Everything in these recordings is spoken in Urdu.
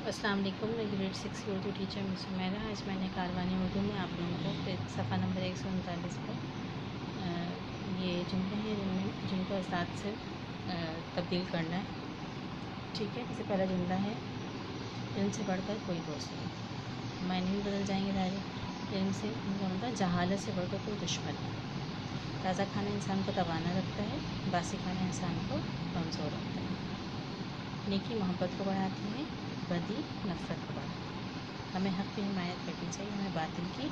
السلام علیکم، میں گریڈ 6 کی اردو ٹیچر مس میرا آج میں نے کاروانی اردو میں آپ لوگوں کو صفحہ نمبر 139 پر یہ جملے ہیں جن کو اساتذہ سے تبدیل کرنا ہے. ٹھیک ہے، اس سے پہلا جملہ ہے علم سے بڑھ کر کوئی دوست نہیں. معنی بھی بدل جائیں گے سارے. علم سے ان کا مطلب جہالت سے بڑھ کر کوئی دشمن نہیں. تازہ کھانا انسان کو توانا رکھتا ہے، باسی کھانا انسان کو کمزور رکھتا ہے. نیکی محبت کو بڑھاتی ہے، بدی نفرت کو بڑھاتی ہے. ہمیں حق کی حمایت کرنی چاہیے، ہمیں باطل کی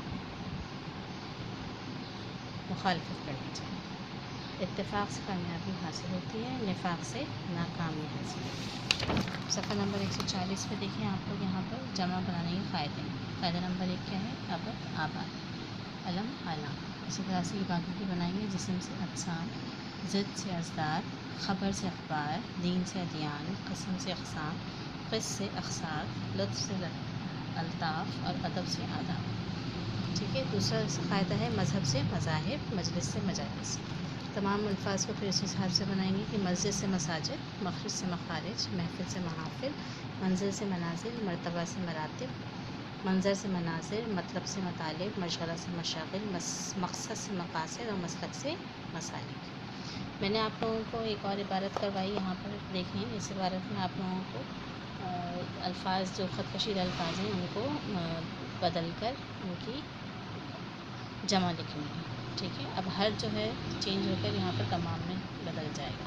مخالفت کرنی چاہیے. اتفاق سے کامیابی حاصل ہوتی ہے، نفاق سے ناکامی حاصل ہوتی ہے. صفحہ نمبر 140 پہ دیکھیں آپ لوگ یہاں پر جمع بنانے کے فائدے ہیں. فائدہ نمبر 1 کیا ہے؟ ابد آباد، علم علام. اسی طرح سے یہ باقی کی بنائیں گے. جسم سے اجسام، ضد سے ازداد، خبر سے اخبار، دین سے ادیان، قسم سے اقسام، قص سے اقساط، لطف سے الطاف اور ادب سے آداب. ٹھیک ہے. دوسرا فائدہ ہے مذہب سے مذاہب، مجلس سے مجالس. تمام الفاظ کو پھر اس حساب سے بنائیں گے کہ مسجد سے مساجد، مخرج سے مخارج، محفل سے محافل، منزل سے منازل، مرتبہ سے مراتب، منظر سے مناظر، مطلب سے مطالب، مشغلہ سے مشاغل، مقصد سے مقاصد اور مسلک سے مسالک. میں نے آپ لوگوں کو ایک اور عبارت کروائی، یہاں پر دیکھیں. اس عبارت میں آپ لوگوں کو الفاظ جو خط کشیدہ الفاظ ہیں ان کو بدل کر ان کی جمع لکھنی ہے. ٹھیک ہے. اب ہر جو ہے چینج ہو کر یہاں پر تمام میں بدل جائے گا.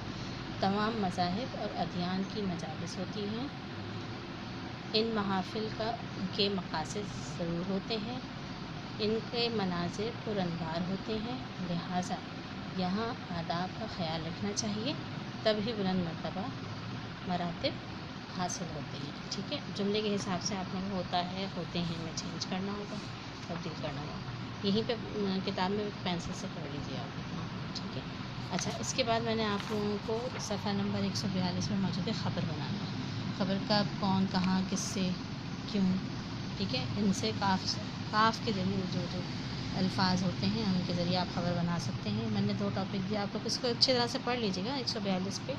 تمام مذاہب اور ادیان کی مجالس ہوتی ہیں. ان محافل کے مقاصد ضرور ہوتے ہیں. ان کے مناظر پر انوار ہوتے ہیں. لہٰذا یہاں آداب کا خیال رکھنا چاہیے، تب ہی بلند مرتبہ مراتب حاصل ہوتے ہیں. ٹھیک ہے. جملے کے حساب سے آپ لوگوں کو ہوتے ہیں میں چینج کرنا ہوگا، تبدیل کرنا ہوگا. یہیں پہ کتاب میں پینسل سے کر لیجیے آپ. ٹھیک ہے. اچھا، اس کے بعد میں نے آپ لوگوں کو صفحہ نمبر 142 میں موجود ہے خبر بنانا. خبر کب، کون، کہاں، کس سے، کیوں. ٹھیک ہے. ان سے کاف کے ذریعے جو الفاظ ہوتے ہیں ان کے ذریعے آپ خبر بنا سکتے ہیں. میں نے 2 ٹاپک دیا آپ لوگ اس کو اچھی طرح سے پڑھ لیجیے گا. 142 پہ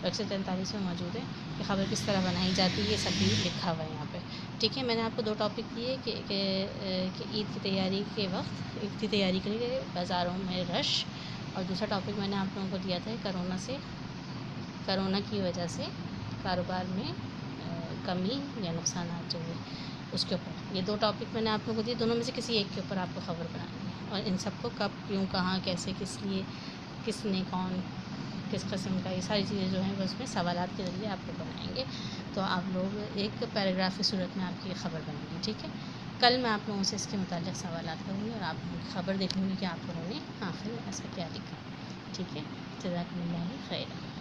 اور 143 میں موجود ہے کہ خبر کس طرح بنائی جاتی ہے. یہ سب بھی لکھا ہوا ہے یہاں پہ. ٹھیک ہے. میں نے آپ کو 2 ٹاپک دیے کہ عید کی تیاری کے وقت، عید کی تیاری کے لیے بازاروں میں رش. اور دوسرا ٹاپک میں نے آپ لوگوں کو دیا تھا کرونا کی وجہ سے کاروبار میں کمی یا نقصانات جو ہے اس کے اوپر. یہ 2 ٹاپک میں نے آپ لوگوں کو دیے. دونوں میں سے کسی ایک کے اوپر آپ کو خبر بنانی ہے، اور ان سب کو کب، کیوں، کہاں، کیسے، کس لیے، کس نے، کون، کس قسم کا، یہ ساری چیزیں جو ہیں وہ اس میں سوالات کے ذریعے آپ لوگ بنائیں گے. تو آپ لوگ ایک پیراگراف کی صورت میں آپ کی خبر بنے گی. ٹھیک ہے. کل میں آپ لوگوں سے اس کے متعلق سوالات کروں گی اور آپ لوگوں کی خبر دیکھوں گی کہ آپ لوگوں نے آخر میں ایسا کیا لکھا. ٹھیک ہے. جزاکم اللہ خیر.